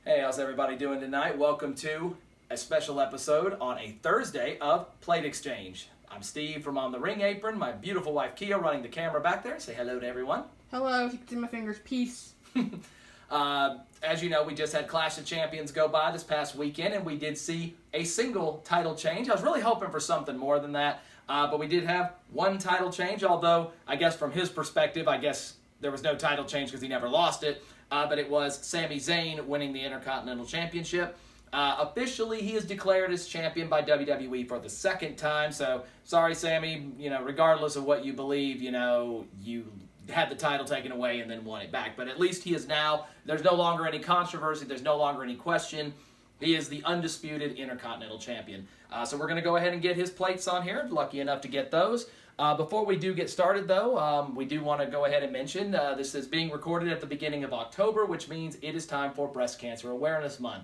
Hey, how's everybody doing tonight? Welcome to a special episode on a Thursday of Plate Exchange. I'm Steve from On the Ring Apron. My beautiful wife Kia running the camera back there. Say hello to everyone. Hello, if you can see my fingers, peace. As you know, we just had Clash of Champions go by this past weekend, and we did see a single title change. I was really hoping for something more than that, but we did have one title change, although I guess from his perspective, I guess there was no title change because he never lost it. But it was Sami Zayn winning the Intercontinental Championship. Officially, he is declared as champion by WWE for the second time. So, sorry, Sami, regardless of what you believe, you had the title taken away and then won it back. But at least he is now, there's no longer any controversy, there's no longer any question. He is the undisputed Intercontinental Champion. So we're going to go ahead and get his plates on here. Lucky enough to get those. Before we do get started, though, we do want to go ahead and mention this is being recorded at the beginning of October, which means it is time for Breast Cancer Awareness Month.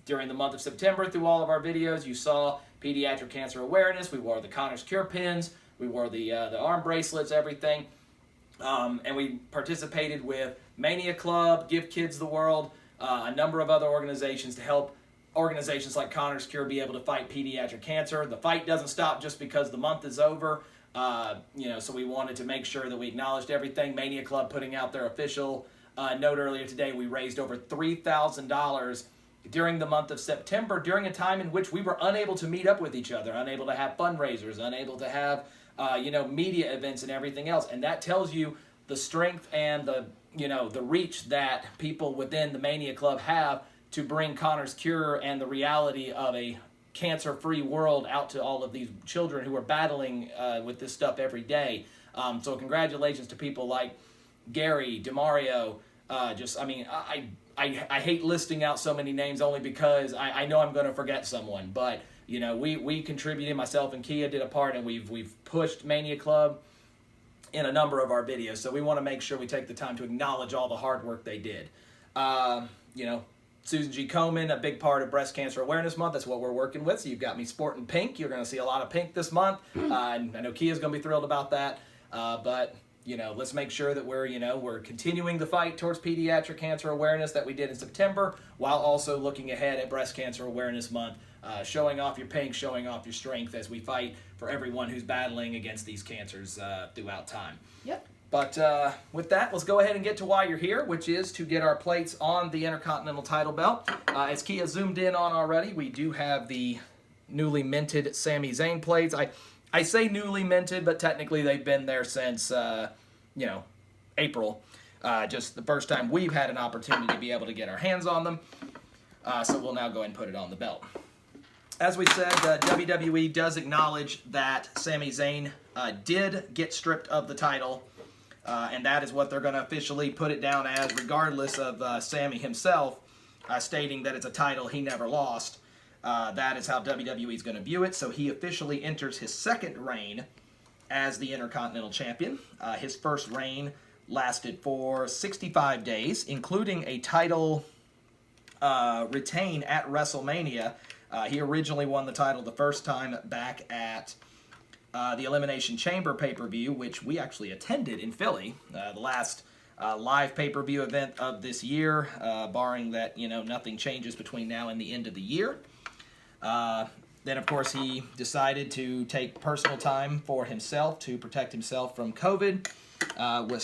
During the month of September, through all of our videos, you saw pediatric cancer awareness. We wore the Connor's Cure pins. We wore the arm bracelets, everything. And we participated with Mania Club, Give Kids the World, a number of other organizations to help organizations like Connor's Cure be able to fight pediatric cancer. The fight doesn't stop just because the month is over. So we wanted to make sure that we acknowledged everything. Mania Club putting out their official note earlier today. We raised over $3,000 during the month of September, during a time in which we were unable to meet up with each other, unable to have fundraisers, unable to have media events and everything else. And that tells you the strength and the reach that people within the Mania Club have to bring Connor's Cure and the reality of a cancer-free world out to all of these children who are battling with this stuff every day. So congratulations to people like Gary, DeMario. I hate listing out so many names only because I know I'm going to forget someone. But we contributed. Myself and Kia did a part, and we've pushed Mania Club in a number of our videos. So we want to make sure we take the time to acknowledge all the hard work they did. Susan G. KOMEN, a big part of Breast Cancer Awareness Month. That's what we're working with. So you've got me sporting pink. You're going to see a lot of pink this month. I know Kia's going to be thrilled about that. But let's make sure that we're continuing the fight towards pediatric cancer awareness that we did in September, while also looking ahead at Breast Cancer Awareness Month, showing off your pink, showing off your strength as we fight for everyone who's battling against these cancers throughout time. Yep. But with that, let's go ahead and get to why you're here, which is to get our plates on the Intercontinental title belt. As Kia zoomed in on already, we do have the newly minted Sami Zayn plates. I say newly minted, but technically they've been there since, April. Just the first time we've had an opportunity to be able to get our hands on them. So we'll now go ahead and put it on the belt. As we said, WWE does acknowledge that Sami Zayn did get stripped of the title. And that is what they're going to officially put it down as, regardless of Sami himself stating that it's a title he never lost. That is how WWE is going to view it. So he officially enters his second reign as the Intercontinental Champion. His first reign lasted for 65 days, including a title retain at WrestleMania. He originally won the title the first time back at the Elimination Chamber pay-per-view, which we actually attended in Philly, the last live pay-per-view event of this year, barring that, nothing changes between now and the end of the year. Then, of course, he decided to take personal time for himself to protect himself from COVID,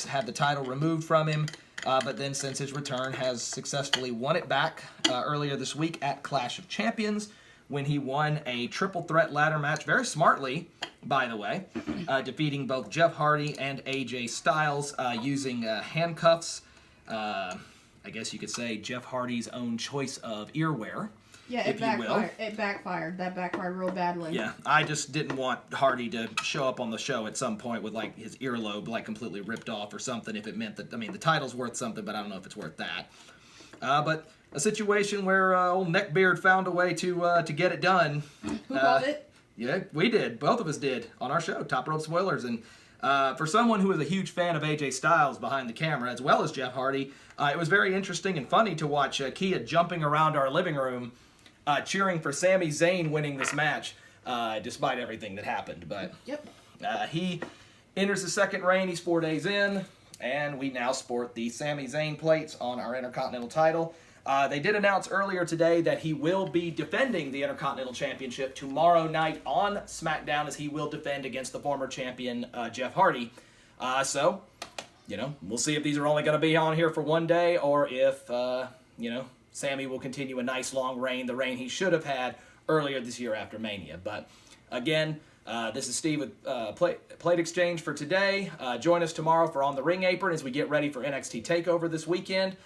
had the title removed from him, but then since his return has successfully won it back earlier this week at Clash of Champions, when he won a triple threat ladder match, very smartly, by the way, defeating both Jeff Hardy and AJ Styles using handcuffs. I guess you could say Jeff Hardy's own choice of earwear. Yeah, it backfired. It backfired. That backfired real badly. Yeah, I just didn't want Hardy to show up on the show at some point with his earlobe completely ripped off or something. If it meant that, the title's worth something, but I don't know if it's worth that. But a situation where old Neckbeard found a way to get it done. Who called it? Yeah, we did. Both of us did on our show, Top Rope Spoilers. And for someone who is a huge fan of AJ Styles behind the camera, as well as Jeff Hardy, it was very interesting and funny to watch Kia jumping around our living room, cheering for Sami Zayn winning this match, despite everything that happened. But yep. he enters the second reign. He's 4 days in. And we now sport the Sami Zayn plates on our Intercontinental title. They did announce earlier today that he will be defending the Intercontinental Championship tomorrow night on SmackDown, as he will defend against the former champion, Jeff Hardy. So, we'll see if these are only going to be on here for one day, or if, Sami will continue a nice long reign, the reign he should have had earlier this year after Mania. But again, this is Steve with Plate Exchange for today. Join us tomorrow for On the Ring Apron as we get ready for NXT Takeover this weekend.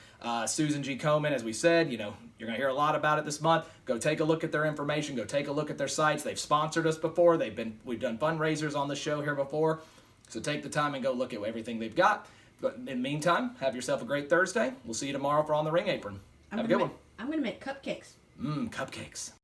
Susan G. Komen, as we said, you're going to hear a lot about it this month. Go take a look at their information. Go take a look at their sites. They've sponsored us before. We've done fundraisers on the show here before. So take the time and go look at everything they've got. But in the meantime, have yourself a great Thursday. We'll see you tomorrow for On the Ring Apron. Have a good one. I'm going to make cupcakes. Cupcakes.